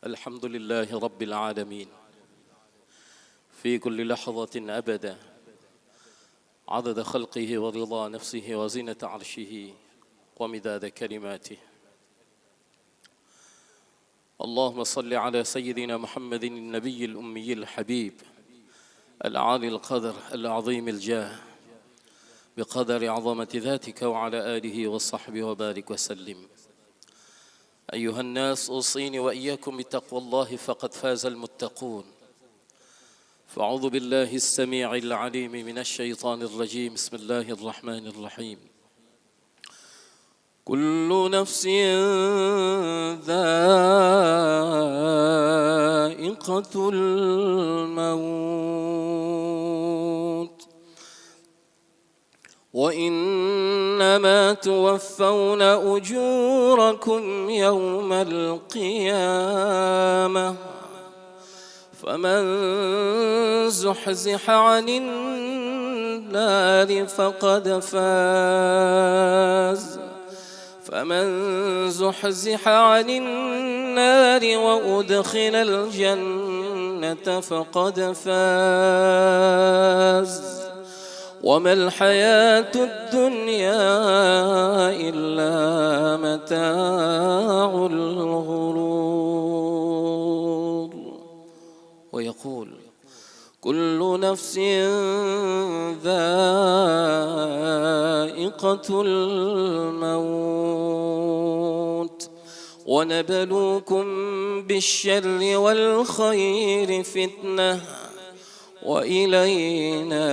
الحمد لله رب العالمين في كل لحظة أبدا عدد خلقه ورضا نفسه وزنة عرشه ومداد كلماته. اللهم صل على سيدنا محمد النبي الأمي الحبيب العالي القدر العظيم الجاه بقدر عظمة ذاتك وعلى آله وصحبه وبارك وسلم. أيها الناس أوصيني وإياكم بتقوى الله فقد فاز المتقون. فأعوذ بالله السميع العليم من الشيطان الرجيم. بسم الله الرحمن الرحيم. كل نفس ذائقة الموت وإنما توفون أجوركم يوم القيامة فمن زحزح عن النار فقد فاز وأدخل الجنة فقد فاز وما الحياة الدنيا إلا متاع الغرور. ويقول كل نفس ذائقة الموت ونبلوكم بالشر والخير فتنة وإلينا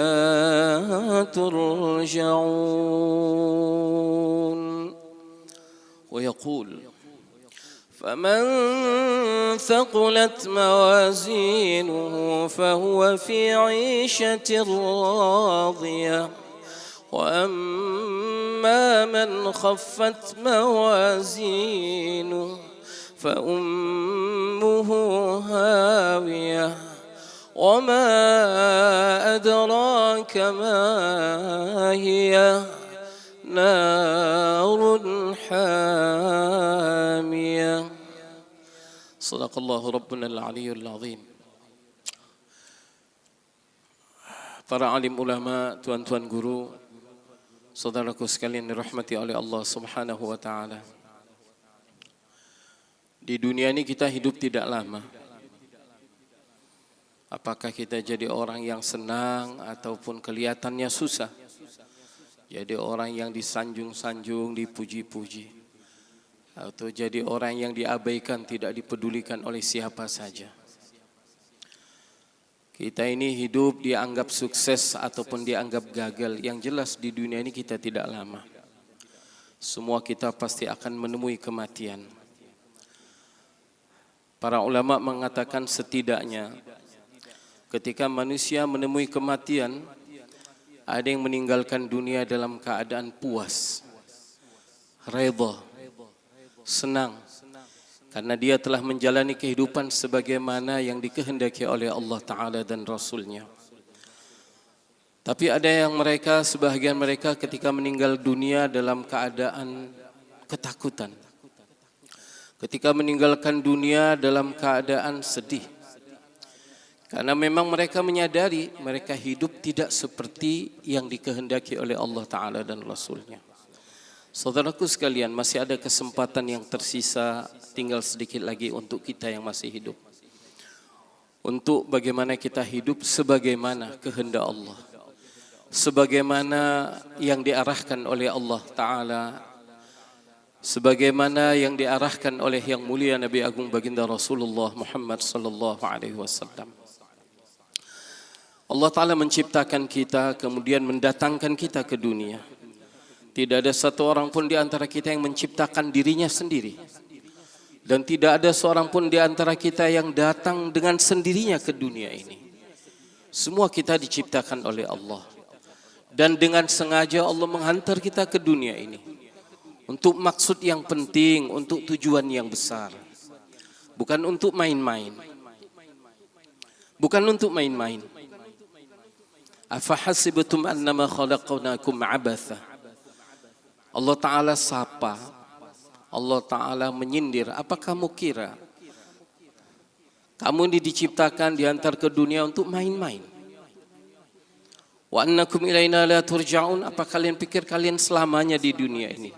ترجعون. ويقول فمن ثقلت موازينه فهو في عيشة راضية وأما من خفت موازينه فأمه هاوية وما أدراك ما هي نار حامية. صدق الله ربنا العلي العظيم. Para alim ulama, tuan-tuan guru, saudaraku sekalian dirahmati oleh Allah Subhanahu wa taala. Di dunia ini kita hidup tidak lama. Apakah kita jadi orang yang senang ataupun kelihatannya susah? Jadi orang yang disanjung-sanjung, dipuji-puji, atau jadi orang yang diabaikan, tidak dipedulikan oleh siapa saja. Kita ini hidup dianggap sukses ataupun dianggap gagal. Yang jelas di dunia ini kita tidak lama. Semua kita pasti akan menemui kematian. Para ulama mengatakan setidaknya ketika manusia menemui kematian, ada yang meninggalkan dunia dalam keadaan puas, redha, senang, karena dia telah menjalani kehidupan sebagaimana yang dikehendaki oleh Allah Ta'ala dan Rasulnya. Tapi ada yang sebahagian mereka ketika meninggal dunia dalam keadaan ketakutan, ketika meninggalkan dunia dalam keadaan sedih, karena memang mereka menyadari mereka hidup tidak seperti yang dikehendaki oleh Allah Ta'ala dan Rasulnya. Saudaraku sekalian, masih ada kesempatan yang tersisa, tinggal sedikit lagi untuk kita yang masih hidup. Untuk bagaimana kita hidup sebagaimana kehendak Allah, sebagaimana yang diarahkan oleh Allah Ta'ala, sebagaimana yang diarahkan oleh yang mulia Nabi Agung Baginda Rasulullah Muhammad sallallahu alaihi wasallam. Allah Ta'ala menciptakan kita, kemudian mendatangkan kita ke dunia. Tidak ada satu orang pun di antara kita yang menciptakan dirinya sendiri. Dan tidak ada seorang pun di antara kita yang datang dengan sendirinya ke dunia ini. Semua kita diciptakan oleh Allah. Dan dengan sengaja Allah menghantar kita ke dunia ini. Untuk maksud yang penting, untuk tujuan yang besar. Bukan untuk main-main. Bukan untuk main-main. Afahasibtum annama khalaqnakum abatha. Allah Ta'ala sapa, Allah Ta'ala menyindir. Apa kamu kira Kamu ini diciptakan, dihantar ke dunia untuk main-main. Wa annakum ilaina la turja'un. Apa kalian pikir kalian selamanya di dunia ini?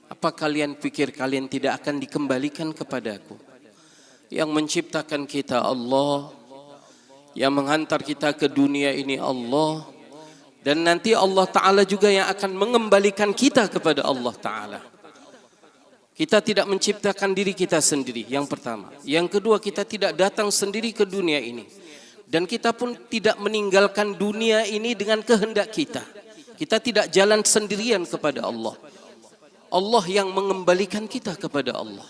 Apa kalian pikir kalian tidak akan dikembalikan kepadaku? Yang menciptakan kita Allah, yang menghantar kita ke dunia ini Allah, dan nanti Allah Ta'ala juga yang akan mengembalikan kita kepada Allah Ta'ala. Kita tidak menciptakan diri kita sendiri, yang pertama. Yang kedua, kita tidak datang sendiri ke dunia ini. Dan kita pun tidak meninggalkan dunia ini dengan kehendak kita. Kita tidak jalan sendirian kepada Allah. Allah yang mengembalikan kita kepada Allah.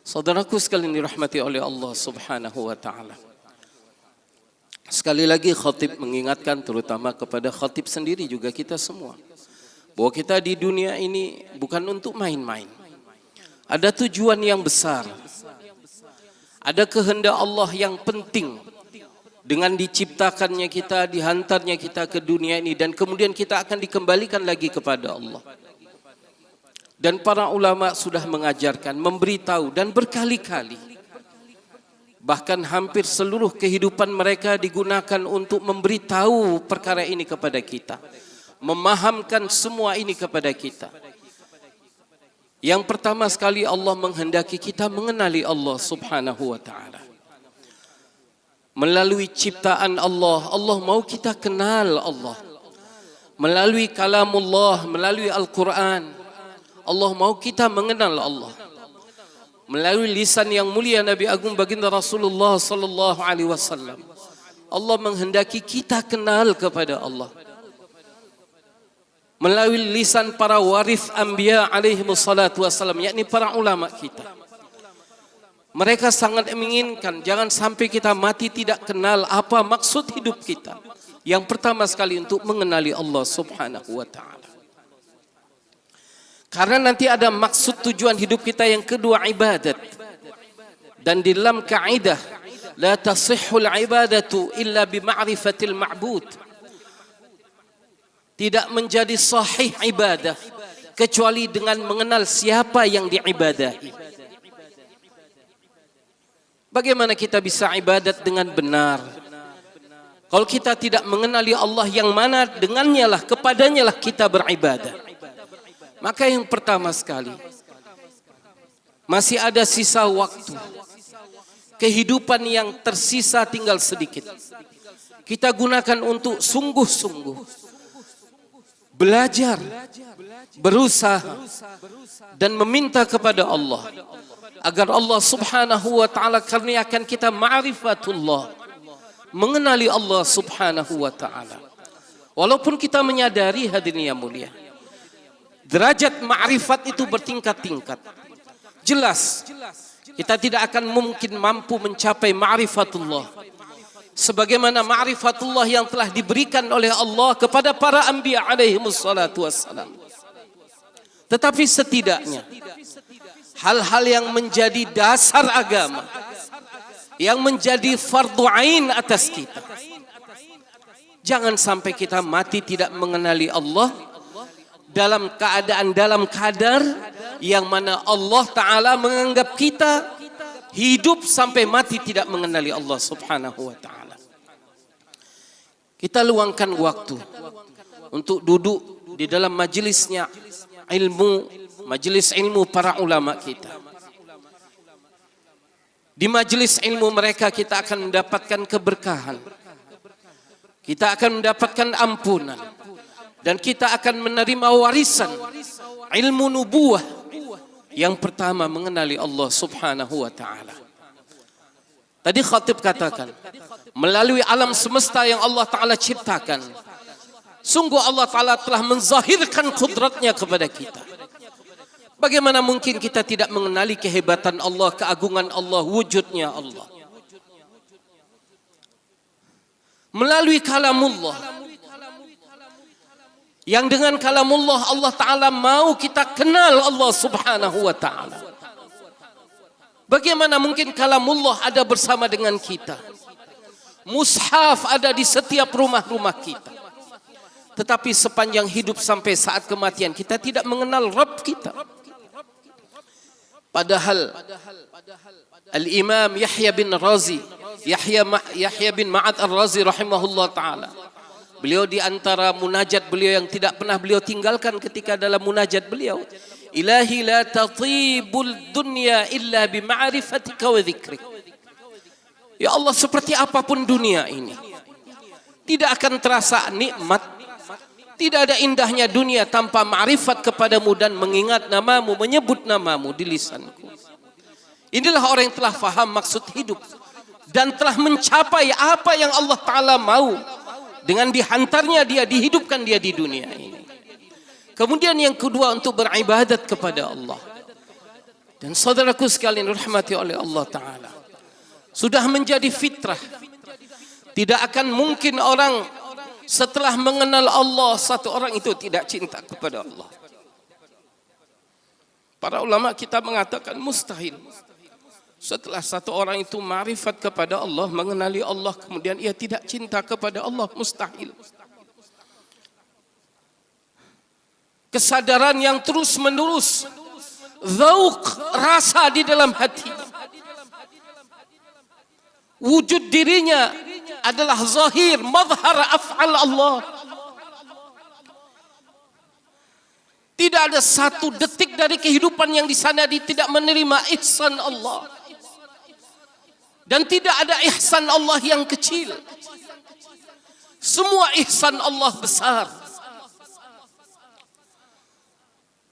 Saudaraku sekalian dirahmati oleh Allah Subhanahu wa Ta'ala. Sekali lagi khatib mengingatkan terutama kepada khatib sendiri juga kita semua. Bahwa kita di dunia ini bukan untuk main-main. Ada tujuan yang besar. Ada kehendak Allah yang penting. Dengan diciptakannya kita, dihantarnya kita ke dunia ini. Dan kemudian kita akan dikembalikan lagi kepada Allah. Dan para ulama sudah mengajarkan, memberitahu dan berkali-kali. Bahkan hampir seluruh kehidupan mereka digunakan untuk memberitahu perkara ini kepada kita. Memahamkan semua ini kepada kita. Yang pertama sekali Allah menghendaki kita mengenali Allah Subhanahu wa Ta'ala. Melalui ciptaan Allah, Allah mau kita kenal Allah. Melalui kalamullah, melalui Al-Quran, Allah mau kita mengenal Allah. Melalui lisan yang mulia Nabi Agung Baginda Rasulullah sallallahu alaihi wasallam, Allah menghendaki kita kenal kepada Allah. Melalui lisan para warith anbiya alaihi wassalatu wassalam, yakni para ulama kita. Mereka sangat menginginkan jangan sampai kita mati tidak kenal apa maksud hidup kita. Yang pertama sekali untuk mengenali Allah Subhanahu wa Ta'ala. Karena nanti ada maksud tujuan hidup kita yang kedua, ibadat. Dan di dalam kaidah la tasihhul ibadatu illa bi ma'rifatil ma'bud. Tidak menjadi sahih ibadah kecuali dengan mengenal siapa yang diibadahi. Bagaimana kita bisa ibadat dengan benar kalau kita tidak mengenali Allah yang mana dengannya lah, kepadanya lah kita beribadah. Maka yang pertama sekali, masih ada sisa waktu, kehidupan yang tersisa tinggal sedikit. Kita gunakan untuk sungguh-sungguh belajar, berusaha, dan meminta kepada Allah agar Allah Subhanahu wa Ta'ala karniakan kita ma'rifatullah, mengenali Allah Subhanahu wa Ta'ala. Walaupun kita menyadari hadirin yang mulia, derajat ma'rifat itu bertingkat-tingkat. Jelas kita tidak akan mungkin mampu mencapai ma'rifatullah sebagaimana ma'rifatullah yang telah diberikan oleh Allah kepada para anbiya alaihi wassalatu wassalam. Tetapi setidaknya hal-hal yang menjadi dasar agama, yang menjadi fardu ain atas kita, jangan sampai kita mati tidak mengenali Allah dalam keadaan, dalam kadar yang mana Allah Ta'ala menganggap kita hidup sampai mati tidak mengenali Allah Subhanahu wa Ta'ala. Kita luangkan waktu untuk duduk di dalam majelisnya ilmu, majelis ilmu para ulama kita. Di majelis ilmu mereka kita akan mendapatkan keberkahan. Kita akan mendapatkan ampunan. Dan kita akan menerima warisan ilmu nubuwah. Yang pertama mengenali Allah Subhanahu wa Ta'ala. Tadi khatib katakan, melalui alam semesta yang Allah Ta'ala ciptakan, sungguh Allah Ta'ala telah menzahirkan kudratnya kepada kita. Bagaimana mungkin kita tidak mengenali kehebatan Allah, keagungan Allah, wujudnya Allah. Melalui kalamullah, yang dengan kalamullah Allah Ta'ala mau kita kenal Allah Subhanahu wa Ta'ala. Bagaimana mungkin kalamullah ada bersama dengan kita? Mushaf ada di setiap rumah-rumah kita. Tetapi sepanjang hidup sampai saat kematian kita tidak mengenal Rabb kita. Padahal Al-Imam Yahya bin Razi, Yahya bin Ma'ad Ar-Razi rahimahullah ta'ala, beliau di antara munajat beliau yang tidak pernah beliau tinggalkan ketika dalam munajat beliau, Ilahi la tatibul dunya illa bima'rifatika wa dhikrik. Ya Allah, seperti apapun dunia ini, tidak akan terasa nikmat, tidak ada indahnya dunia tanpa ma'rifat kepadamu dan mengingat namamu, menyebut namamu di lisanku. Inilah orang yang telah faham maksud hidup dan telah mencapai apa yang Allah Ta'ala mau dengan dihantarnya dia, dihidupkan dia di dunia ini. Kemudian yang kedua, untuk beribadat kepada Allah. Dan saudaraku sekalian dirahmati oleh Allah Ta'ala, sudah menjadi fitrah. Tidak akan mungkin orang setelah mengenal Allah, satu orang itu tidak cinta kepada Allah. Para ulama kita mengatakan mustahil. Setelah satu orang itu ma'rifat kepada Allah, mengenali Allah, kemudian ia tidak cinta kepada Allah, mustahil. Kesadaran yang terus menerus, dzauq, rasa di dalam hatinya, wujud dirinya adalah zahir, mazhar af'al Allah. Tidak ada satu detik dari kehidupan yang di sana dia tidak menerima ihsan Allah. Dan tidak ada ihsan Allah yang kecil. Semua ihsan Allah besar.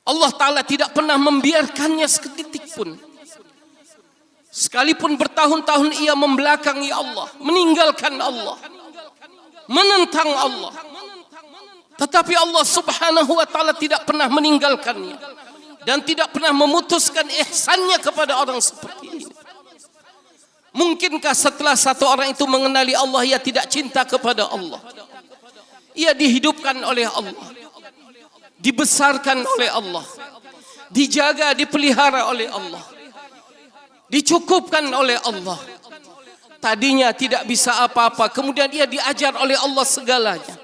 Allah Ta'ala tidak pernah membiarkannya seketika pun. Sekalipun bertahun-tahun ia membelakangi Allah, meninggalkan Allah, menentang Allah, tetapi Allah Subhanahu wa Ta'ala tidak pernah meninggalkannya dan tidak pernah memutuskan ihsannya kepada orang seperti ini. Mungkinkah setelah satu orang itu mengenali Allah, ia tidak cinta kepada Allah? Ia dihidupkan oleh Allah, dibesarkan oleh Allah, dijaga, dipelihara oleh Allah, dicukupkan oleh Allah. Tadinya tidak bisa apa-apa, kemudian dia diajar oleh Allah segalanya.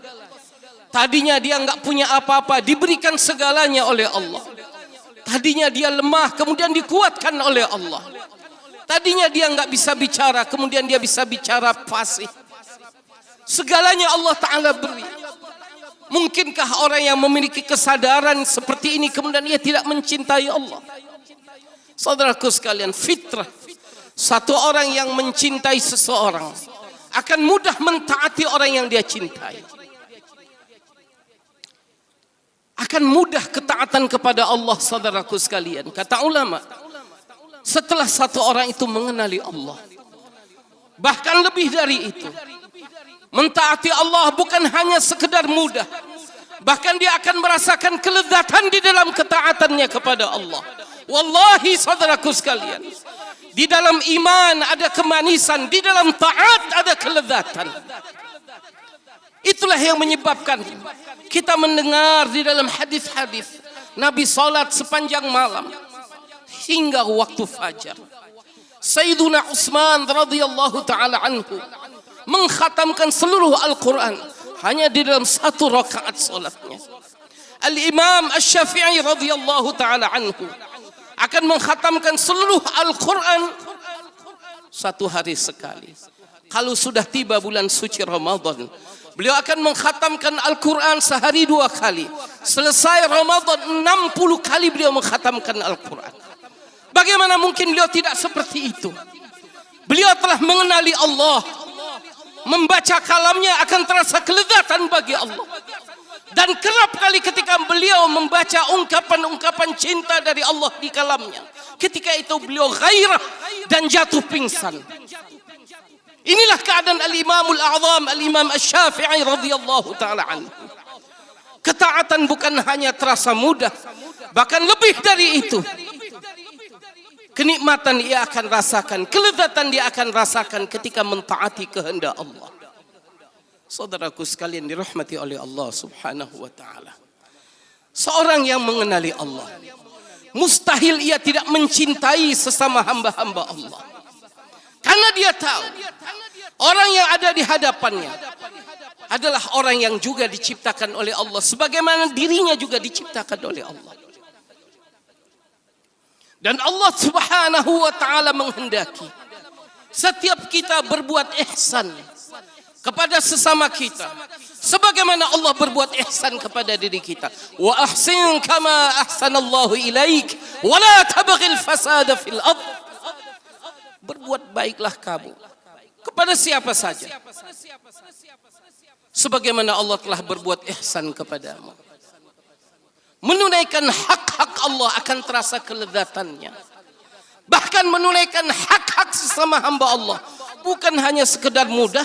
Tadinya dia enggak punya apa-apa, diberikan segalanya oleh Allah. Tadinya dia lemah, kemudian dikuatkan oleh Allah. Tadinya dia enggak bisa bicara, kemudian dia bisa bicara fasih. Segalanya Allah Ta'ala beri. Mungkinkah orang yang memiliki kesadaran seperti ini kemudian ia tidak mencintai Allah? Saudaraku sekalian, fitrah satu orang yang mencintai seseorang akan mudah mentaati orang yang dia cintai. Akan mudah ketaatan kepada Allah, saudaraku sekalian. Kata ulama, setelah satu orang itu mengenali Allah, bahkan lebih dari itu, mentaati Allah bukan hanya sekedar mudah, bahkan dia akan merasakan kelezatan di dalam ketaatannya kepada Allah. Wallahi saudaraku sekalian, di dalam iman ada kemanisan, di dalam taat ada kelezatan. Itulah yang menyebabkan kita mendengar di dalam hadis-hadis Nabi salat sepanjang malam hingga waktu fajar. Sayyiduna Utsman radhiyallahu taala anhu mengkhatamkan seluruh Al-Quran hanya di dalam satu rakaat solatnya. Al-Imam Asy-Syafi'i radhiyallahu taala anhu akan mengkhatamkan seluruh Al-Quran satu hari sekali. Kalau sudah tiba bulan suci Ramadan, beliau akan mengkhatamkan Al-Quran sehari 2 kali. Selesai Ramadan 60 kali beliau mengkhatamkan Al-Quran. Bagaimana mungkin beliau tidak seperti itu? Beliau telah mengenali Allah. Membaca kalamnya akan terasa kelezatan bagi Allah. Dan kerap kali ketika beliau membaca ungkapan-ungkapan cinta dari Allah di kalamnya, ketika itu beliau gairah dan jatuh pingsan. Inilah keadaan Al-Imamul A'zam, Al-Imam Asy-Syafi'i radhiyallahu taala anhu. Ketaatan bukan hanya terasa mudah, bahkan lebih dari itu. Kenikmatan ia akan rasakan, kelezatan dia akan rasakan ketika mentaati kehendak Allah. Saudaraku sekalian dirahmati oleh Allah Subhanahu wa taala. Seorang yang mengenali Allah, mustahil ia tidak mencintai sesama hamba-hamba Allah. Karena dia tahu orang yang ada di hadapannya adalah orang yang juga diciptakan oleh Allah, sebagaimana dirinya juga diciptakan oleh Allah. Dan Allah Subhanahu wa taala menghendaki setiap kita berbuat ihsan kepada sesama kita sebagaimana Allah berbuat ihsan kepada diri kita. Wa ahsin kama ahsanallahu ilaik wa la tabghil fasada fil ardh. Berbuat baiklah kamu kepada siapa saja sebagaimana Allah telah berbuat ihsan kepadamu. Menunaikan hak-hak Allah akan terasa kelezatannya. Bahkan menunaikan hak-hak sesama hamba Allah bukan hanya sekedar mudah,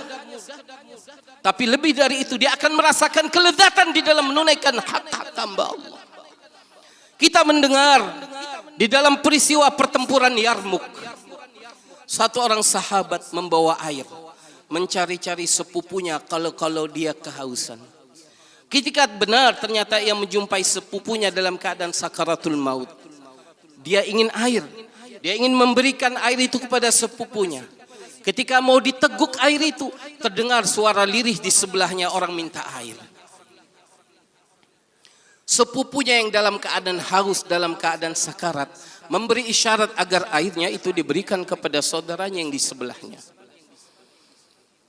tapi lebih dari itu dia akan merasakan kelezatan di dalam menunaikan hak-hak hamba Allah. Kita mendengar di dalam peristiwa pertempuran Yarmuk, satu orang sahabat membawa air mencari-cari sepupunya kalau dia kehausan. Ketika benar ternyata ia menjumpai sepupunya dalam keadaan sakaratul maut. Dia ingin air. Dia ingin memberikan air itu kepada sepupunya. Ketika mau diteguk air itu, terdengar suara lirih di sebelahnya orang minta air. Sepupunya yang dalam keadaan haus, dalam keadaan sakarat, memberi isyarat agar airnya itu diberikan kepada saudaranya yang di sebelahnya.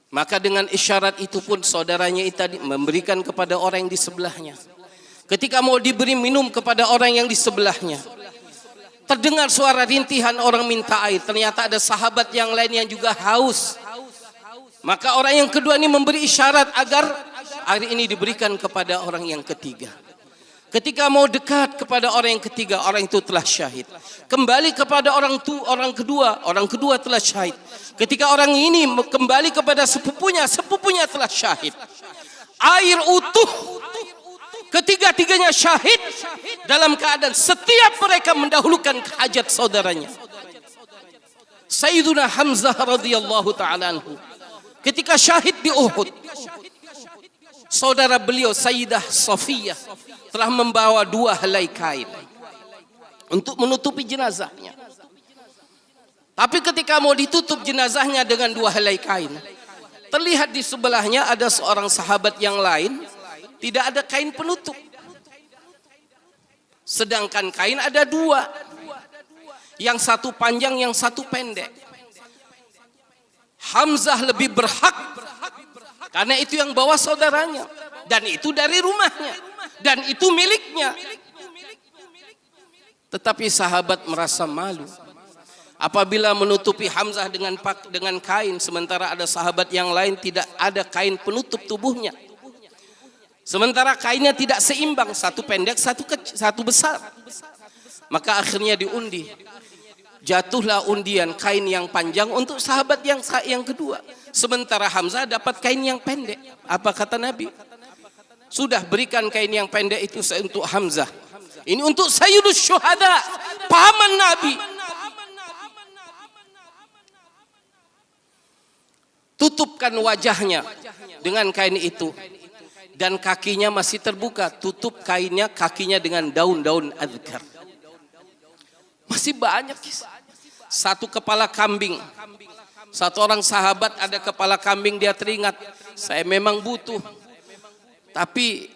Maka dengan isyarat itu pun saudaranya itu memberikan kepada orang yang di sebelahnya. Ketika mau diberi minum kepada orang yang di sebelahnya, terdengar suara rintihan orang minta air. Ternyata ada sahabat yang lain yang juga haus. Maka orang yang kedua ini memberi isyarat agar air ini diberikan kepada orang yang ketiga. Ketika mau dekat kepada orang yang ketiga, orang itu telah syahid. Kembali kepada orang kedua telah syahid. Ketika orang ini kembali kepada sepupunya telah syahid. Air utuh, ketiga-tiganya syahid dalam keadaan setiap mereka mendahulukan hajat saudaranya. Sayyiduna Hamzah radhiyallahu ta'ala anhu ketika syahid di Uhud, saudara beliau Sayyidah Safiyah telah membawa 2 helai kain untuk menutupi jenazahnya. Tapi ketika mau ditutup jenazahnya dengan 2 helai kain, terlihat di sebelahnya ada seorang sahabat yang lain tidak ada kain penutup. Sedangkan kain ada 2. Yang satu panjang, yang satu pendek. Hamzah lebih berhak karena itu yang bawa saudaranya. Dan itu dari rumahnya. Dan itu miliknya. Tetapi sahabat merasa malu apabila menutupi Hamzah dengan kain, sementara ada sahabat yang lain tidak ada kain penutup tubuhnya. Sementara kainnya tidak seimbang, satu pendek, satu besar. Maka akhirnya diundi. Jatuhlah undian kain yang panjang untuk sahabat yang kedua. Sementara Hamzah dapat kain yang pendek. Apa kata Nabi? Sudah, berikan kain yang pendek itu untuk Hamzah. Ini untuk Sayyidus Syuhada, paman Nabi. Tutupkan wajahnya dengan kain itu. Dan kakinya masih terbuka. Tutup kakinya dengan daun-daun adzkar. Masih banyak kisah. Satu kepala kambing. Satu orang sahabat ada kepala kambing, dia teringat, saya memang butuh. Tapi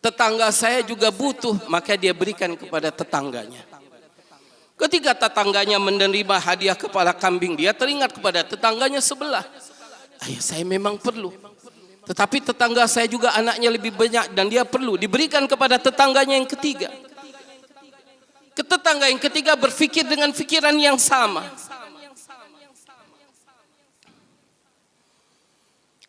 tetangga saya juga butuh, maka dia berikan kepada tetangganya. Ketika tetangganya menerima hadiah kepala kambing, dia teringat kepada tetangganya sebelah. Ayah, saya memang perlu. Tetapi tetangga saya juga anaknya lebih banyak dan dia perlu. Diberikan kepada tetangganya yang ketiga. Tetangga yang ketiga berpikir dengan pikiran yang sama.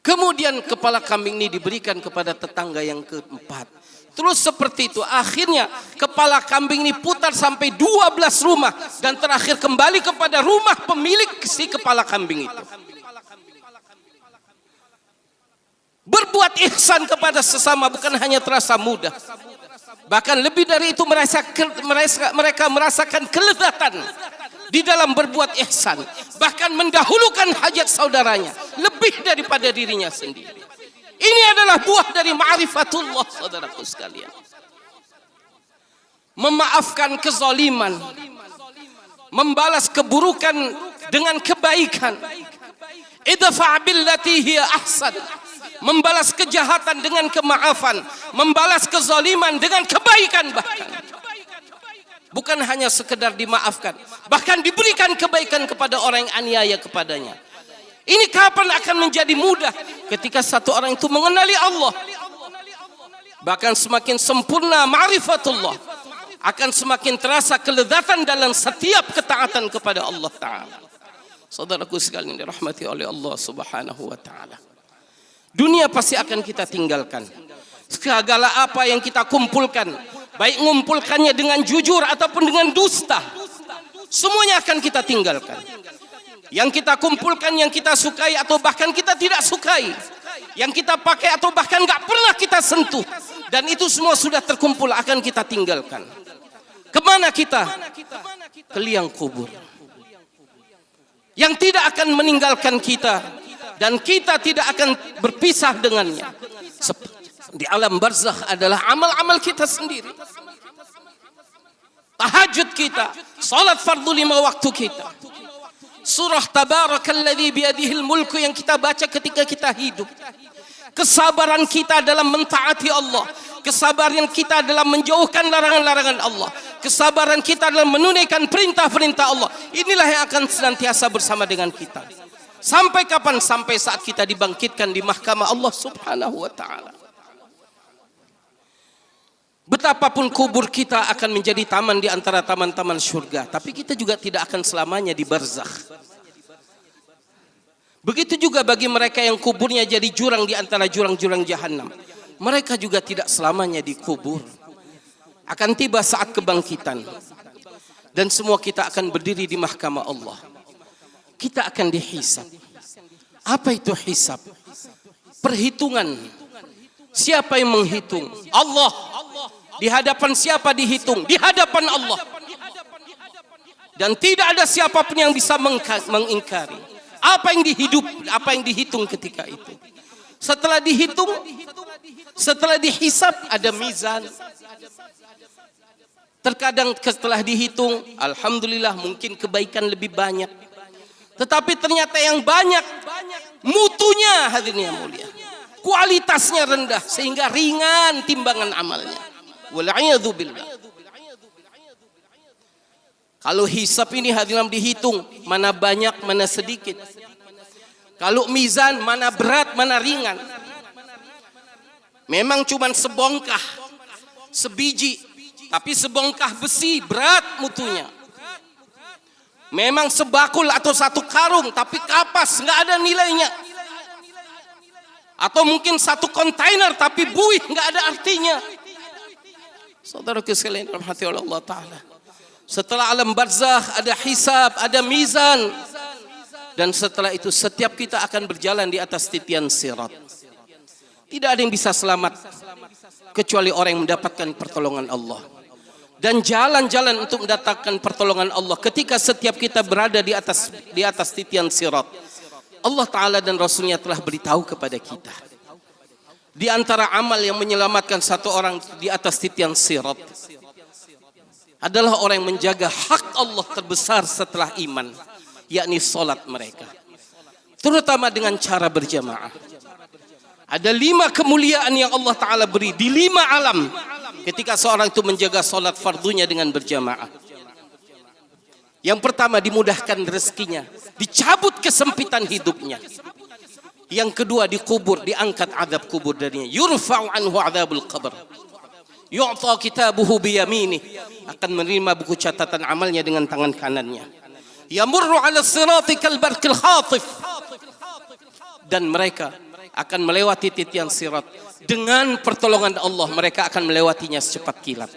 Kemudian kepala kambing ini diberikan kepada tetangga yang keempat. Terus seperti itu. Akhirnya kepala kambing ini putar sampai 12 rumah. Dan terakhir kembali kepada rumah pemilik si kepala kambing itu. Berbuat ihsan kepada sesama bukan hanya terasa mudah. Bahkan lebih dari itu mereka merasakan kelezatan di dalam berbuat ihsan. Bahkan mendahulukan hajat saudaranya lebih daripada dirinya sendiri. Ini adalah buah dari ma'rifatullah, saudaraku sekalian. Memaafkan kezaliman, membalas keburukan dengan kebaikan. Idfa' billati hiya ahsan. Membalas kejahatan dengan kemaafan, membalas kezaliman dengan kebaikan bahkan. Bukan hanya sekedar dimaafkan, bahkan diberikan kebaikan kepada orang yang aniaya kepadanya. Ini kapan akan menjadi mudah? Ketika satu orang itu mengenali Allah. Bahkan semakin sempurna ma'rifatullah, akan semakin terasa kelezatan dalam setiap ketaatan kepada Allah Ta'ala. Saudaraku sekalian dirahmati oleh Allah Subhanahu wa Ta'ala. Dunia pasti akan kita tinggalkan. Segala apa yang kita kumpulkan, baik mengumpulkannya dengan jujur ataupun dengan dusta, semuanya akan kita tinggalkan. Yang kita kumpulkan, yang kita sukai atau bahkan kita tidak sukai, yang kita pakai atau bahkan gak pernah kita sentuh, dan itu semua sudah terkumpul akan kita tinggalkan. Kemana kita? Ke liang kubur, yang tidak akan meninggalkan kita dan kita tidak akan berpisah dengannya. Di alam barzakh adalah amal-amal kita sendiri. Tahajud kita, salat fardu 5 waktu kita, surah Tabarakalladzi biyadihil mulku yang kita baca ketika kita hidup, kesabaran kita dalam mentaati Allah, kesabaran kita dalam menjauhkan larangan-larangan Allah, kesabaran kita dalam menunaikan perintah-perintah Allah, inilah yang akan senantiasa bersama dengan kita. Sampai kapan? Sampai saat kita dibangkitkan di mahkamah Allah Subhanahu wa Ta'ala. Betapapun kubur kita akan menjadi taman di antara taman-taman surga, tapi kita juga tidak akan selamanya di barzakh. Begitu juga bagi mereka yang kuburnya jadi jurang di antara jurang-jurang jahanam. Mereka juga tidak selamanya di kubur. Akan tiba saat kebangkitan, dan semua kita akan berdiri di mahkamah Allah. Kita akan dihisab. Apa itu hisab? Perhitungan. Siapa yang menghitung? Allah. Di hadapan siapa dihitung? Di hadapan Allah. Dan tidak ada siapapun yang bisa mengingkari apa yang dihitung ketika itu. Setelah dihitung, setelah dihisab, ada mizan. Terkadang setelah dihitung, alhamdulillah mungkin kebaikan lebih banyak, tetapi ternyata yang banyak mutunya, hadirin yang mulia, kualitasnya rendah sehingga ringan timbangan amalnya. Wal'iyadzu billah. Kalau hisab ini hadirin dihitung, mana banyak mana sedikit. Kalau mizan, mana berat mana ringan. Memang cuma sebongkah, sebiji, tapi sebongkah besi berat mutunya. Memang sebakul atau satu karung, tapi kapas nggak ada nilainya. Atau mungkin satu kontainer tapi buih nggak ada artinya. Saudaraku sekalian rahmati oleh Allah Ta'ala, setelah alam barzakh ada hisab, ada mizan, dan setelah itu setiap kita akan berjalan di atas titian sirat. Tidak ada yang bisa selamat kecuali orang yang mendapatkan pertolongan Allah. Dan jalan-jalan untuk mendapatkan pertolongan Allah ketika setiap kita berada di atas titian sirat, Allah Ta'ala dan Rasulnya telah beritahu kepada kita. Di antara amal yang menyelamatkan satu orang di atas titian sirat adalah orang yang menjaga hak Allah terbesar setelah iman, yakni solat mereka, terutama dengan cara berjamaah. Ada 5 kemuliaan yang Allah Ta'ala beri di 5 alam ketika seorang itu menjaga solat fardunya dengan berjamaah. Yang pertama, dimudahkan rezekinya, dicabut kesempitan hidupnya. Yang kedua, dikubur, diangkat azab kubur darinya. Yurfa'u anhu adzabul qabr. Yu'ta kitabuhu biyaminih, akan menerima buku catatan amalnya dengan tangan kanannya. Yamurru 'ala sirati kal barqil khatif. Dan mereka akan melewati titian sirat dengan pertolongan Allah, mereka akan melewatinya secepat kilat.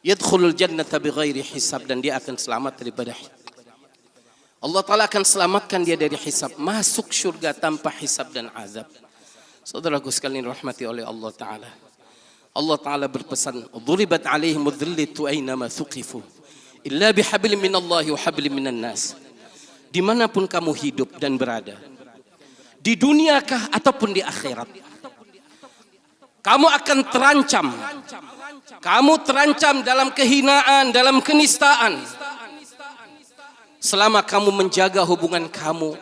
Yadkhulul jannata bighairi hisab, dan dia akan selamat daripada Allah Ta'ala akan selamatkan dia dari hisab, masuk syurga tanpa hisab dan azab. Saudaraku sekalian rahmati oleh Allah Ta'ala, Allah Ta'ala berpesan, "Dhuribat 'alaihim adh-dhillatu aynama thuqifu illa bihablin minallahi wa hablin minan nas." Dimanapun kamu hidup dan berada, di duniakah ataupun di akhirat, kamu akan terancam. Kamu terancam dalam kehinaan, dalam kenistaan, selama kamu menjaga hubungan kamu,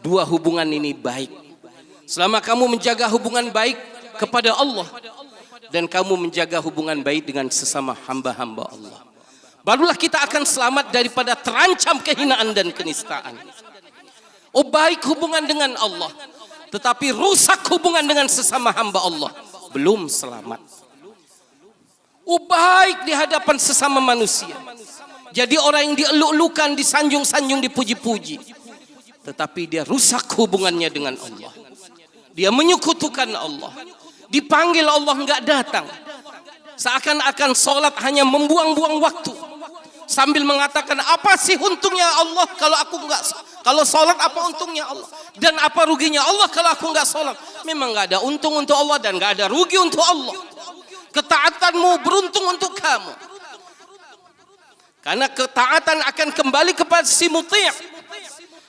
2 hubungan ini baik. Selama kamu menjaga hubungan baik kepada Allah dan kamu menjaga hubungan baik dengan sesama hamba-hamba Allah. Barulah kita akan selamat daripada terancam kehinaan dan kenistaan. Oh, baik hubungan dengan Allah, tetapi rusak hubungan dengan sesama hamba Allah, belum selamat. Oh, baik di hadapan sesama manusia, jadi orang yang dieluk-elukan, disanjung-sanjung, dipuji-puji, tetapi dia rusak hubungannya dengan Allah. Dia menyekutukan Allah, dipanggil Allah enggak datang. Seakan-akan sholat hanya membuang-buang waktu, sambil mengatakan, apa sih untungnya Allah kalau aku enggak, kalau sholat apa untungnya Allah, dan apa ruginya Allah kalau aku enggak sholat. Memang enggak ada untung untuk Allah dan enggak ada rugi untuk Allah. Ketaatanmu beruntung untuk kamu, karena ketaatan akan kembali kepada si muti',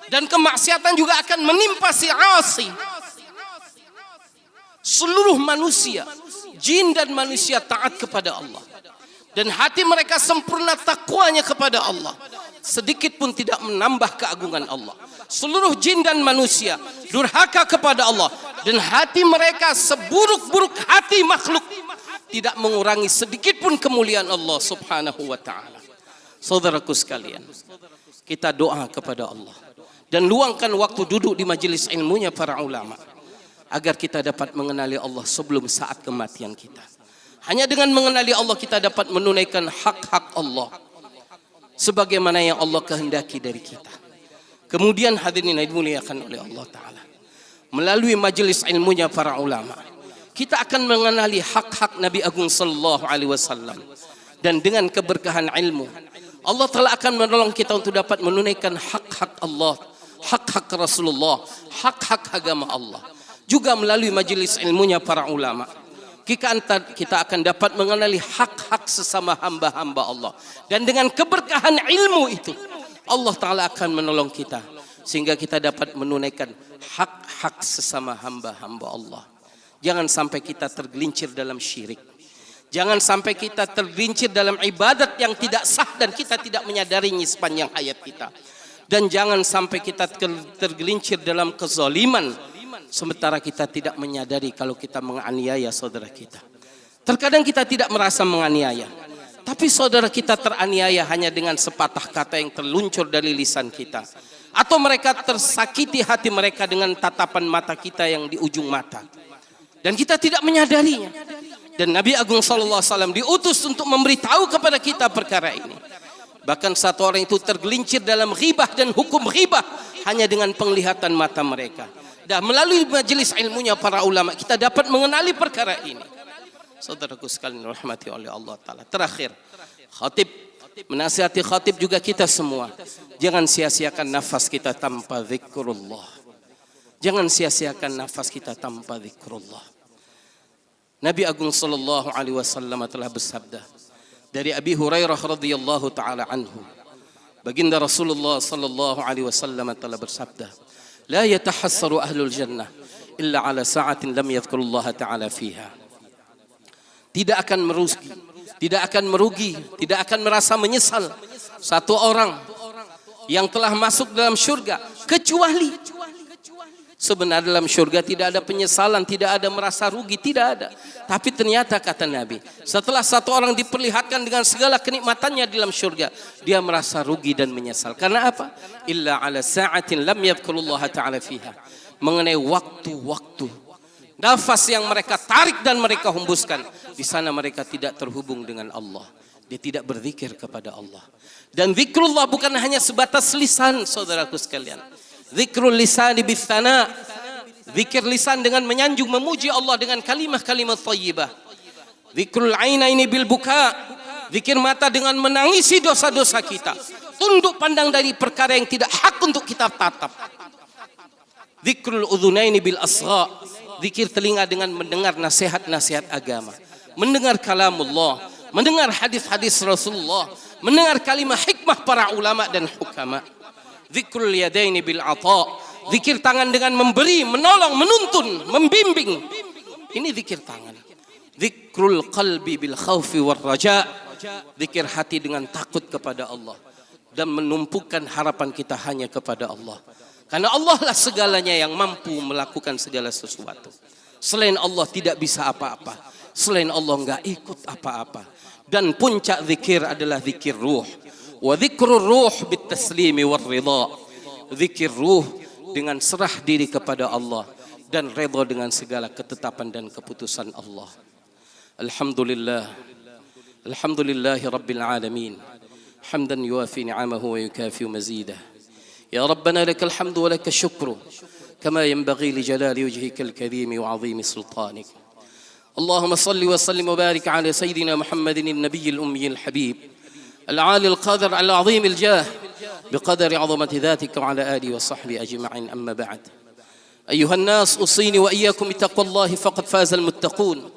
dan kemaksiatan juga akan menimpa si asi. Seluruh manusia, jin dan manusia taat kepada Allah, dan hati mereka sempurna takwanya kepada Allah, sedikit pun tidak menambah keagungan Allah. Seluruh jin dan manusia durhaka kepada Allah, dan hati mereka seburuk-buruk hati makhluk, tidak mengurangi sedikit pun kemuliaan Allah subhanahu wa ta'ala. Saudaraku sekalian, kita doa kepada Allah dan luangkan waktu duduk di majelis ilmunya para ulama, agar kita dapat mengenali Allah sebelum saat kematian kita. Hanya dengan mengenali Allah kita dapat menunaikan hak-hak Allah sebagaimana yang Allah kehendaki dari kita. Kemudian hadirin yang dimuliakan oleh Allah Ta'ala, melalui majelis ilmunya para ulama, kita akan mengenali hak-hak Nabi Agung Sallallahu Alaihi Wasallam. Dan dengan keberkahan ilmu, Allah Ta'ala akan menolong kita untuk dapat menunaikan hak-hak Allah, hak-hak Rasulullah, hak-hak agama Allah. Juga melalui majelis ilmunya para ulama, kita akan dapat mengenali hak-hak sesama hamba-hamba Allah. Dan dengan keberkahan ilmu itu, Allah Ta'ala akan menolong kita sehingga kita dapat menunaikan hak-hak sesama hamba-hamba Allah. Jangan sampai kita tergelincir dalam syirik. Jangan sampai kita tergelincir dalam ibadat yang tidak sah dan kita tidak menyadarinya sepanjang hayat kita. Dan jangan sampai kita tergelincir dalam kezaliman sementara kita tidak menyadari kalau kita menganiaya saudara kita. Terkadang kita tidak merasa menganiaya, tapi saudara kita teraniaya hanya dengan sepatah kata yang terluncur dari lisan kita, atau mereka tersakiti hati mereka dengan tatapan mata kita yang di ujung mata, dan kita tidak menyadarinya. Dan Nabi Agung Sallallahu Alaihi Wasallam diutus untuk memberitahu kepada kita perkara ini. Bahkan satu orang itu tergelincir dalam ghibah dan hukum ghibah hanya dengan penglihatan mata mereka. Dan melalui majelis ilmunya para ulama kita dapat mengenali perkara ini. Saudaraku sekalian rahmati oleh Allah Ta'ala. Terakhir, khatib menasihati khatib juga kita semua. Jangan sia-siakan nafas kita tanpa zikrullah. Jangan sia-siakan nafas kita tanpa zikrullah. Nabi Agung Sallallahu Alaihi Wasallam telah bersabda dari Abi Hurairah radhiyallahu taala anhu, baginda Rasulullah Sallallahu Alaihi Wasallam telah bersabda, la yatahassaru ahlul jannah illa ala sa'atin lam yadhkurullah ta'ala fiha. Tidak akan merugi, tidak akan merasa menyesal satu orang yang telah masuk dalam syurga, kecuali sebenarnya dalam syurga tidak ada penyesalan, tidak ada merasa rugi, tidak ada. Tapi ternyata kata Nabi, setelah satu orang diperlihatkan dengan segala kenikmatannya di dalam syurga, dia merasa rugi dan menyesal. Karena apa? Illa ala sa'atin lam yadhkurullah ta'ala fiha. Mengenai waktu-waktu, nafas yang mereka tarik dan mereka hembuskan, di sana mereka tidak terhubung dengan Allah. Dia tidak berzikir kepada Allah. Dan zikrullah bukan hanya sebatas lisan, saudaraku sekalian. Zikrul lisani bitsana, zikir lisan dengan menyanjung memuji Allah dengan kalimah-kalimah thayyibah. Zikrul ainaini bil buka, zikir mata dengan menangisi dosa-dosa kita, tunduk pandang dari perkara yang tidak hak untuk kita tatap. Zikrul udhunaini bil asgha, zikir telinga dengan mendengar nasihat-nasihat agama, mendengar kalamullah, mendengar hadis-hadis Rasulullah, mendengar kalimah hikmah para ulama dan hukama. Zikrul yadaini bil ata, zikir tangan dengan memberi, menolong, menuntun, membimbing. Ini zikir tangan. Zikrul qalbi bil khaufi war raja, zikir hati dengan takut kepada Allah dan menumpukan harapan kita hanya kepada Allah. Karena Allah lah segalanya yang mampu melakukan segala sesuatu. Selain Allah tidak bisa apa-apa. Selain Allah enggak ikut apa-apa. Dan puncak zikir adalah zikir ruh. Wa dzikrur ruh bitaslimi war ridha. Zikir ruh dengan serah diri kepada Allah dan redha dengan segala ketetapan dan keputusan Allah. Alhamdulillah. Alhamdulillahi rabbil alamin. Hamdan yuafi ni'amahu wa yukafi mazidah. Ya Rabbana lakal hamdu wa lakal syukru kama yanbaghi li jalali wajhikal karim wa 'azimi sultanik. اللهم صل وسلم وبارك على سيدنا محمد النبي الأمي الحبيب العالي القادر على عظيم الجاه بقدر عظمة ذاتك وعلى آله وصحبه أجمعين. أما بعد، أيها الناس، أوصيني وإياكم بتقوى الله فقد فاز المتقون.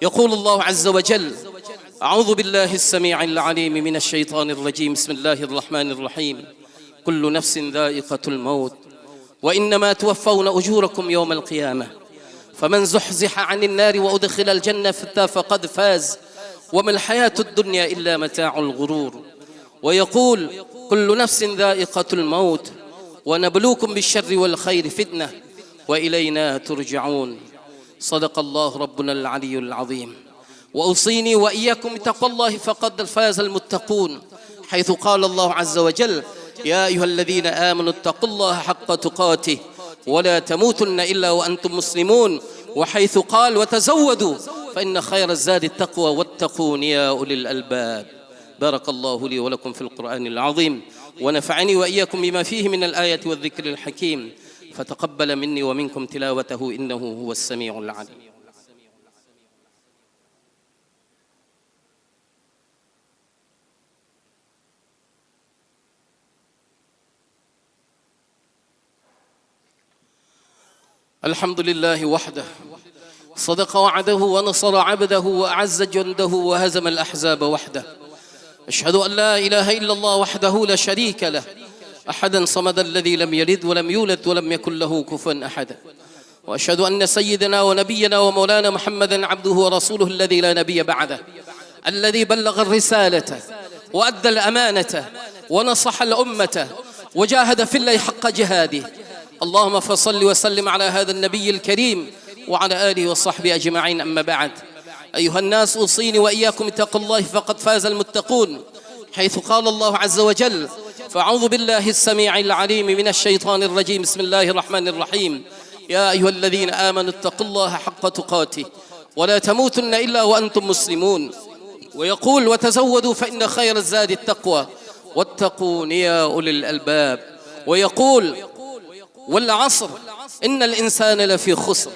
يقول الله عز وجل: أعوذ بالله السميع العليم من الشيطان الرجيم. بسم الله الرحمن الرحيم. كل نفس ذائقة الموت وإنما توفون أجوركم يوم القيامة فمن زحزح عن النار وأدخل الجنة فقد فاز وما الحياة الدنيا إلا متاع الغرور. ويقول: كل نفس ذائقة الموت ونبلوكم بالشر والخير فتنة وإلينا ترجعون. صدق الله ربنا العلي العظيم. وأوصيني وإياكم بتقوى الله فقد فاز المتقون، حيث قال الله عز وجل: يا أيها الذين آمنوا اتقوا الله حق تقاته ولا تموتن إلا وأنتم مسلمون. وحيث قال: وتزودوا فإن خير الزاد التقوى واتقون يا أولي الألباب. بارك الله لي ولكم في القرآن العظيم ونفعني وإياكم بما فيه من الآية والذكر الحكيم، فتقبل مني ومنكم تلاوته إنه هو السميع العليم. الحمد لله وحده صدق وعده ونصر عبده وأعز جنده وهزم الأحزاب وحده. أشهد أن لا إله إلا الله وحده لا شريك له، أحدا صمدا الذي لم يلد ولم يولد ولم يكن له كفوا أحد. وأشهد أن سيدنا ونبينا ومولانا محمدا عبده ورسوله الذي لا نبي بعده، الذي بلغ الرسالة وأدى الأمانة ونصح الأمة وجاهد في الله حق جهاده. اللهم فصل وسلم على هذا النبي الكريم وعلى آله وصحبه أجمعين. أما بعد، أيها الناس، أوصيني وإياكم بتقوى الله فقد فاز المتقون، حيث قال الله عز وجل: فأعوذ بالله السميع العليم من الشيطان الرجيم. بسم الله الرحمن الرحيم. يا أيها الذين آمنوا اتقوا الله حق تقاته ولا تموتن إلا وأنتم مسلمون. ويقول: وتزودوا فإن خير الزاد التقوى واتقون يا أولي الألباب. ويقول: والعصر إن الإنسان لفي خسر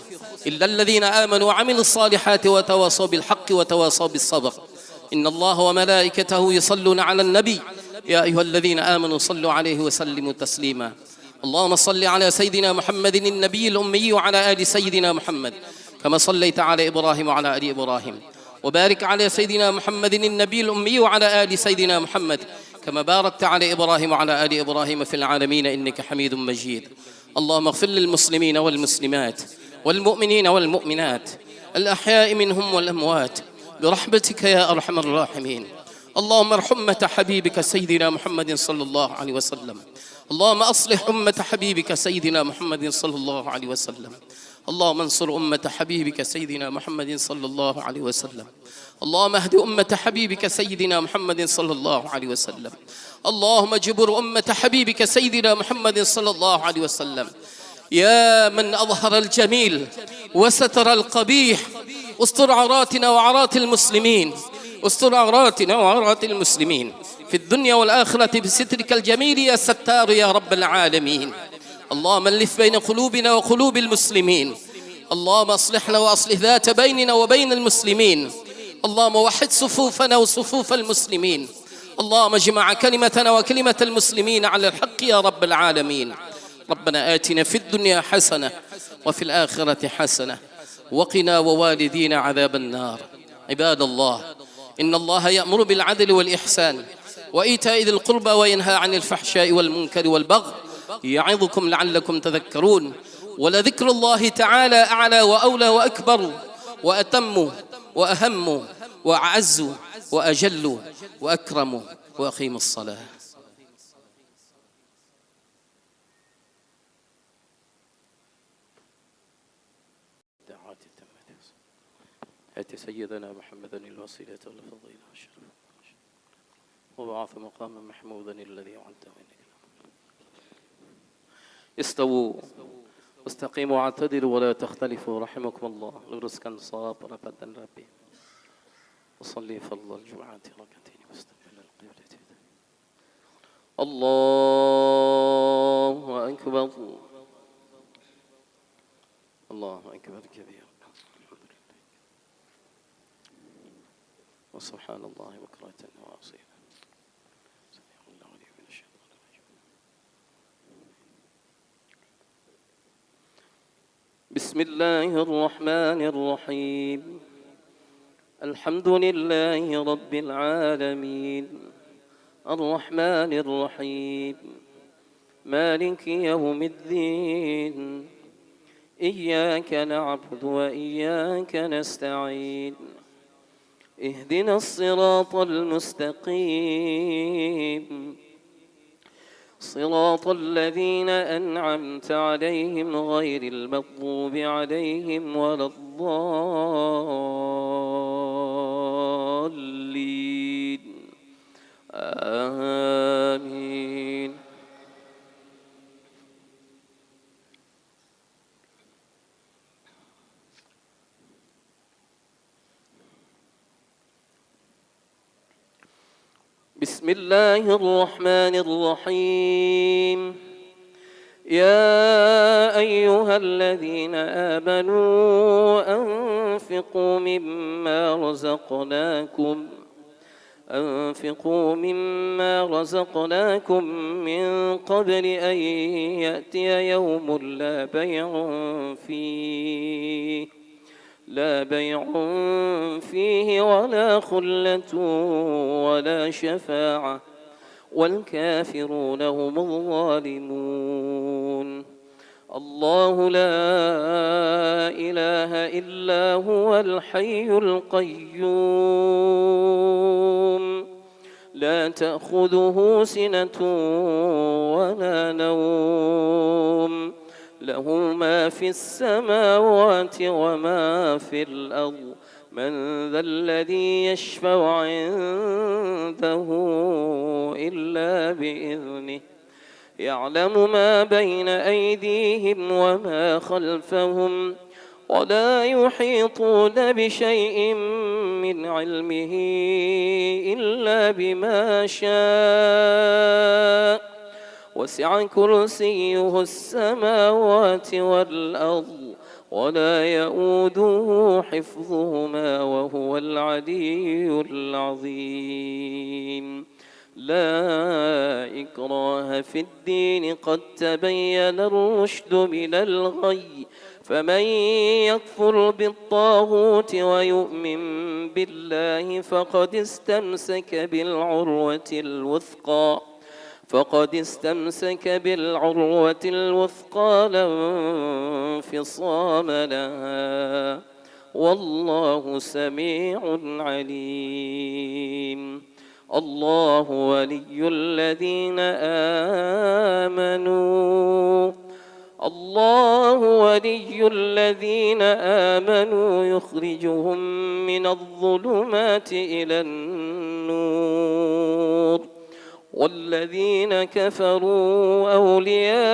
إلا الذين آمنوا وعملوا الصالحات وتواصوا بالحق وتواصوا بالصبر. إن الله وملائكته يصلون على النبي يا أيها الذين آمنوا صلوا عليه وسلموا تسليما. اللهم صل على سيدنا محمد النبي الأمي وعلى آل سيدنا محمد كما صليت على إبراهيم وعلى آل إبراهيم، وبارك على سيدنا محمد النبي الأمي وعلى آل سيدنا محمد كما باركت على إبراهيم وعلى آل إبراهيم في العالمين إنك حميد مجيد. اللهم اغفر للمسلمين والمسلمات والمؤمنين والمؤمنات الأحياء منهم والأموات برحمتك يا أرحم الراحمين. اللهم ارحم أمة حبيبك سيدنا محمد صلى الله عليه وسلم. اللهم أصلح أمة حبيبك سيدنا محمد صلى الله عليه وسلم. اللهم انصر أمة حبيبك سيدنا محمد صلى الله عليه وسلم. اللهم اهد أمة حبيبك سيدنا محمد صلى الله عليه وسلم. اللهم جبر أمة حبيبك سيدنا محمد صلى الله عليه وسلم. يا من أظهر الجميل وستر القبيح، استر عوراتنا وعورات المسلمين، استر عوراتنا وعورات المسلمين في الدنيا والآخرة بسترك الجميل يا ستار يا رب العالمين. اللهم ألف بين قلوبنا وقلوب المسلمين. اللهم أصلحنا وأصلح ذات بيننا وبين المسلمين. اللهم وحد صفوفنا وصفوف المسلمين. اللهم اجمع كلمتنا وكلمة المسلمين على الحق يا رب العالمين. ربنا آتنا في الدنيا حسنة وفي الآخرة حسنة وقنا ووالدينا عذاب النار. عباد الله، إن الله يأمر بالعدل والإحسان وإيتاء ذي القربى وينهى عن الفحشاء والمنكر والبغي يعظكم لعلكم تذكرون. ولذكر الله تعالى أعلى وأولى وأكبر وأتم وأهم وأعز وأجل وأكرم. وأقيموا الصلاة. آت سيدنا محمدا الوسيلة والفضيلة والشرف وبعث مقاما محمودا الذي وعدته إنك. استووا واستقيموا واعتدلوا ولا تختلفوا رحمكم الله. luruskan shawab rapat dan rapi. وصلي فرض الجمعة ركعتين واستقبل القبلة. الله أكبر. الله أكبر كبيرا. وسبحان الله بكرة وأصيلا. بسم الله الرحمن الرحيم. الحمد لله رب العالمين الرحمن الرحيم مالك يوم الدين إياك نعبد وإياك نستعين اهدنا الصراط المستقيم صراط الذين أنعمت عليهم غير المغضوب عليهم ولا الضالين آمين. بسم الله الرحمن الرحيم. يا أيها الذين آمنوا أنفقوا مما رزقناكم من قبل أن يأتي يوم لا بيع فيه ولا خلة ولا شفاعة والكافرون هم الظالمون. الله لا إله إلا هو الحي القيوم لا تأخذه سنة ولا نوم له ما في السماوات وما في الأرض من ذا الذي يشفع عنده إلا بإذنه يعلم ما بين أيديهم وما خلفهم ولا يحيطون بشيء من علمه إلا بما شاء وسع كرسيه السماوات والأرض ولا يؤوده حفظهما وهو العلي العظيم. لا إكراه في الدين قد تبين الرشد من الغي فمن يكفر بالطاغوت ويؤمن بالله فقد استمسك بالعروة الوثقى لا انفصام لها والله سميع عليم. الله ولي الذين آمنوا يخرجهم من الظلمات إلى النور والذين كفروا أولياؤهم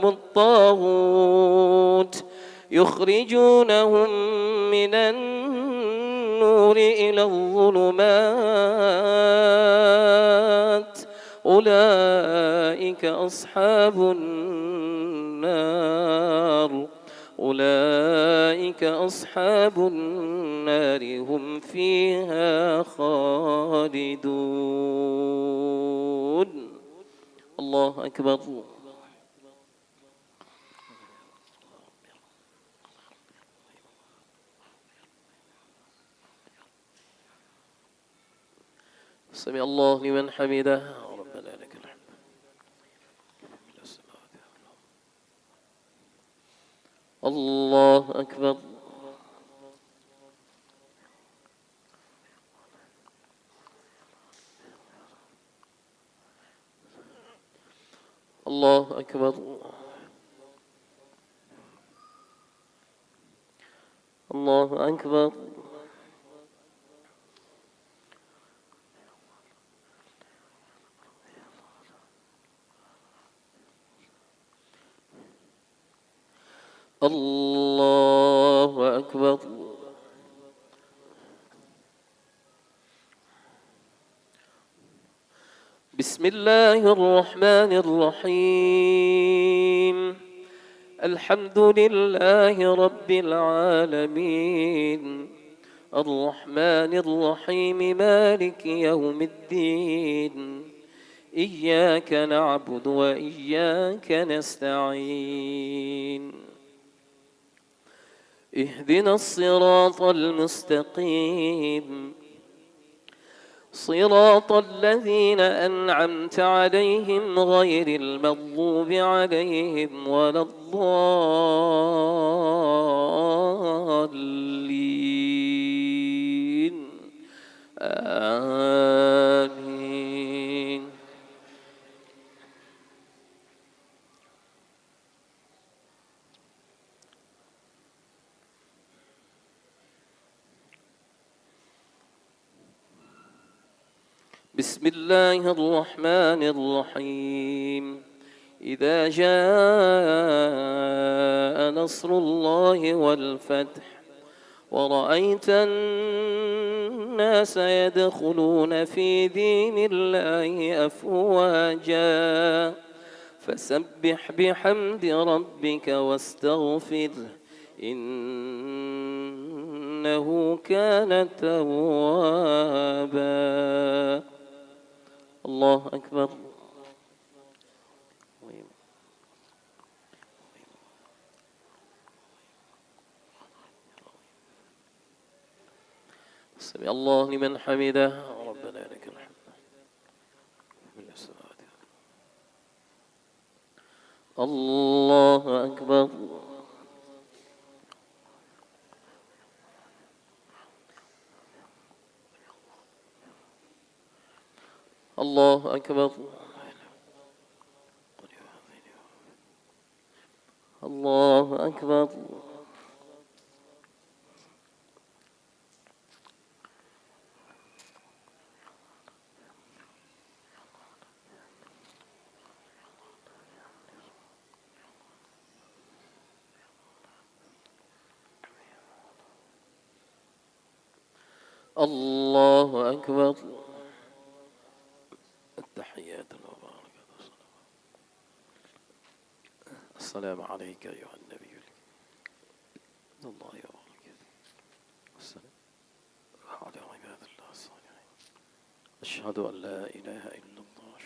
الطاغوت يخرجونهم من النور إلى الظلمات أولئك أصحاب النار هم فيها خالدون. الله أكبر. سمع الله لمن حمده ربنا لك الحمد. الله أكبر. الله أكبر. الله أكبر. الله أكبر. بسم الله الرحمن الرحيم. الحمد لله رب العالمين الرحمن الرحيم مالك يوم الدين إياك نعبد وإياك نستعين اهدنا الصراط المستقيم صراط الذين أنعمت عليهم غير المغضوب عليهم ولا الضالين آمين. بسم الله الرحمن الرحيم. إذا جاء نصر الله والفتح ورأيت الناس يدخلون في دين الله أفواجا فسبح بحمد ربك واستغفره إنه كان توابا. الله أكبر. سمع الله لمن حمده ربنا لك الحمد. الله أكبر. الله أكبر. الله أكبر. الله أكبر. التحيات المباركة. السلام عليك أيها النبي الله وبركاته. السلام على عباد الله الصالحين. أشهد أن لا إله إلا الله.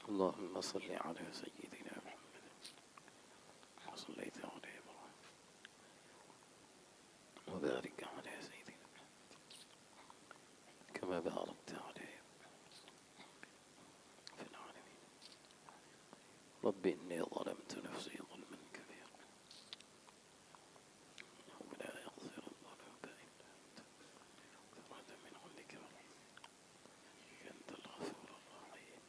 اللهم صل على سيدنا محمد وصليت عليه وبارك على سيدنا كما باركت عليه في العالمين. رب إني ظلمت نفسي ظلما كبيرا اللهم لا يغفر الذنوب إلا أنت فرد من عندك أنت الغفور الرحيم.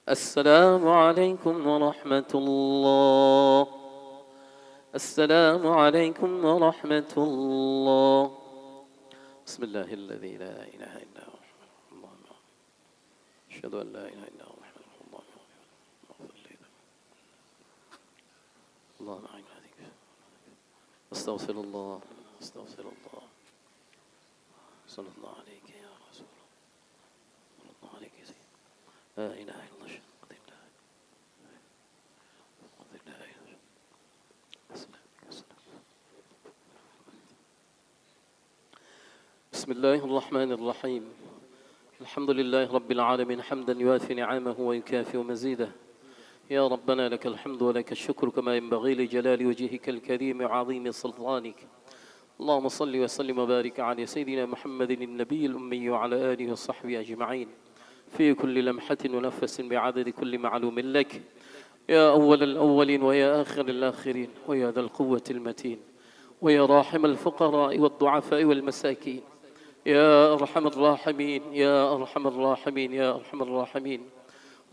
السلام عليكم ورحمة الله. السلام عليكم ورحمة الله. بسم الله الذي لا إله إلا هو اللهم أشهد أن لا إله إلا هو اللهم أعين هذيك. أستغفر الله أستغفر الله. صلى الله عليك يا رسول الله صلى الله عليك يا سيدي. لا إله إلا الله قد الله قد الله بسم الله الرحمن الرحيم. الحمد لله رب العالمين حمدا يوافي نعمه ويكافئ مزيده. يا ربنا لك الحمد ولك الشكر كما ينبغي لجلال وجهك الكريم وعظيم سلطانك. اللهم صل وسلم وبارك على سيدنا محمد النبي الأمي وعلى آله وصحبه أجمعين في كل لمحة ونفس بعدد كل معلوم لك يا أول الأولين ويا آخر الآخرين ويا ذا القوة المتين ويا راحم الفقراء والضعفاء والمساكين يا أرحم الراحمين يا أرحم الراحمين يا أرحم الراحمين.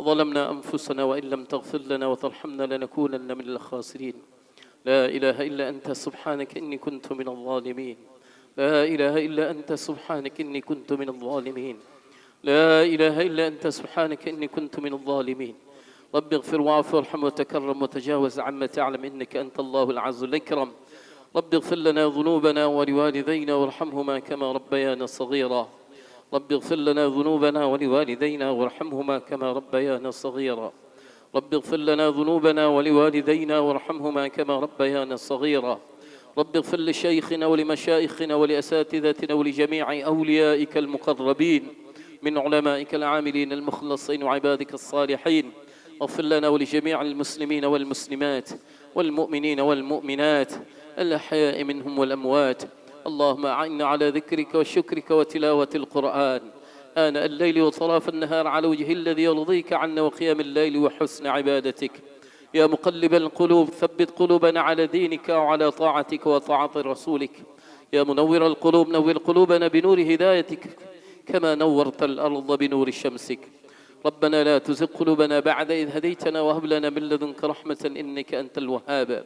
ظلمنا أنفسنا وإن لم تغفر لنا وترحمنا لنكونن من الخاسرين. لا إله إلا أنت سبحانك إني كنت من الظالمين. لا إله إلا أنت سبحانك إني كنت من الظالمين. لا إله إلا أنت سبحانك إني كنت من الظالمين. رب اغفر واعف وارحم وتكرم وتجاوز عما تعلم إنك أنت الله العز الأكرم. رب اغفر لنا ذنوبنا ولوالدينا وارحمهما كما ربيانا صغيرا. رب اغفر لنا ذنوبنا ولوالدينا وارحمهما كما ربيانا صغيرا. رب اغفر لنا ذنوبنا ولوالدينا وارحمهما كما ربيانا صغيرا. رب اغفر لشيخنا ولمشايخنا ولأساتذتنا ولجميع أوليائك المقربين من علمائك العاملين المخلصين وعبادك الصالحين. اغفر لنا ولجميع المسلمين والمسلمات والمؤمنين والمؤمنات الأحياء منهم والأموات. اللهم أعنا على ذكرك وشكرك وتلاوة القرآن آناء الليل وطراف النهار على وجه الذي يرضيك عنا وقيام الليل وحسن عبادتك. يا مقلب القلوب ثبت قلوبنا على دينك وعلى طاعتك وطاعة رسولك. يا منور القلوب نور قلوبنا بنور هدايتك كما نورت الأرض بنور شمسك. ربنا لا تزغ قلوبنا بعد إذ هديتنا وهب لنا من لدنك رحمة إنك أنت الوهاب.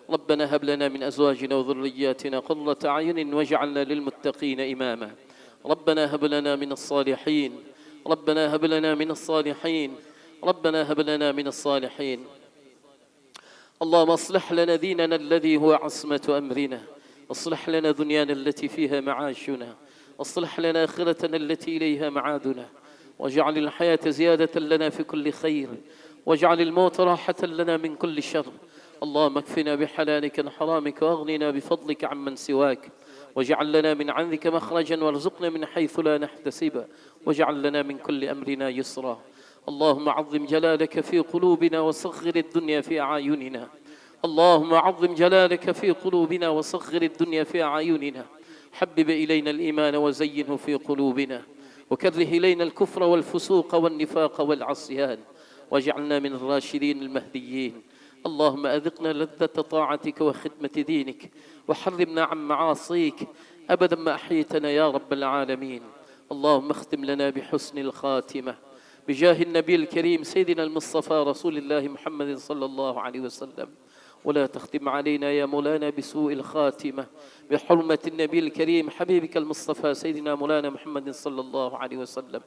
ربنا هب لنا من أزواجنا وذرياتنا قرة أعين واجعلنا للمتقين إماما. ربنا هب لنا من الصالحين. ربنا هب لنا من الصالحين. ربنا هب لنا من الصالحين. اللهم اصلح لنا ديننا الذي هو عصمة أمرنا. اصلح لنا دنيانا التي فيها معاشنا. اصلح لنا آخرتنا التي إليها معادنا. واجعل الحياة زيادة لنا في كل خير. واجعل الموت راحة لنا من كل شر. اللهم اكفنا بحلالك عن حرامك واغننا بفضلك عمن سواك. واجعل لنا من عندك مخرجا وارزقنا من حيث لا نحتسب. واجعل لنا من كل أمرنا يسرا. اللهم عظم جلالك في قلوبنا وصغر الدنيا في أعيننا. اللهم عظم جلالك في قلوبنا وصغر الدنيا في أعيننا. حبب إلينا الإيمان وزينه في قلوبنا وكره إلينا الكفر والفسوق والنفاق والعصيان واجعلنا من الراشدين المهديين. اللهم أذقنا لذة طاعتك وخدمة دينك وحرمنا عن معاصيك أبدا ما أحيتنا يا رب العالمين. اللهم اختم لنا بحسن الخاتمة بجاه النبي الكريم سيدنا المصطفى رسول الله محمد صلى الله عليه وسلم. ولا تختم علينا يا مولانا بسوء الخاتمة بحرمة النبي الكريم حبيبك المصطفى سيدنا مولانا محمد صلى الله عليه وسلم.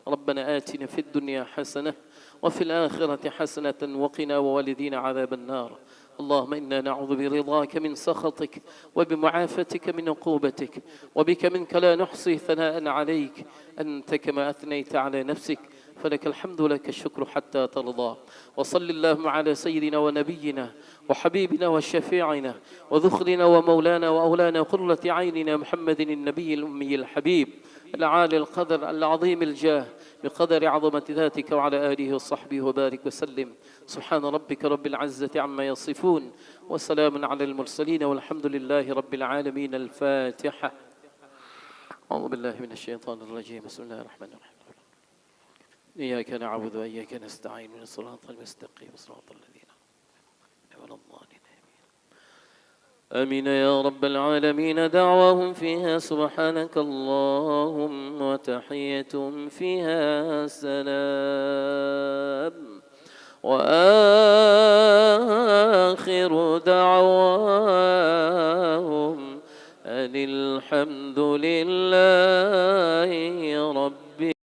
ربنا آتنا في الدنيا حسنة وفي الآخرة حسنة وقنا ووالدينا عذاب النار. اللهم إنا نعوذ برضاك من سخطك وبمعافتك من عقوبتك وبك منك لا نحصي ثناء عليك أنت كما أثنيت على نفسك فلك الحمد لك الشكر حتى ترضى. وصل اللهم على سيدنا ونبينا وحبيبنا وشفيعنا وذخرنا ومولانا وأولانا قرة عيننا محمد النبي الأمي الحبيب العالي القدر العظيم الجاه بقدر عظمة ذاتك وعلى آله وصحبه وبارك وسلم. سبحان ربك رب العزة عما يصفون وسلام على المرسلين والحمد لله رب العالمين. الفاتحة. أعوذ بالله من الشيطان الرجيم. بسم الله الرحمن الرحيم. إياك نعبد وإياك نستعين من الصراط المستقيم صراط الذين أنعمت عليهم آمين يا رب العالمين. دعواهم فيها سبحانك اللهم وتحيتهم فيها سلام وآخر دعواهم أن الحمد لله رب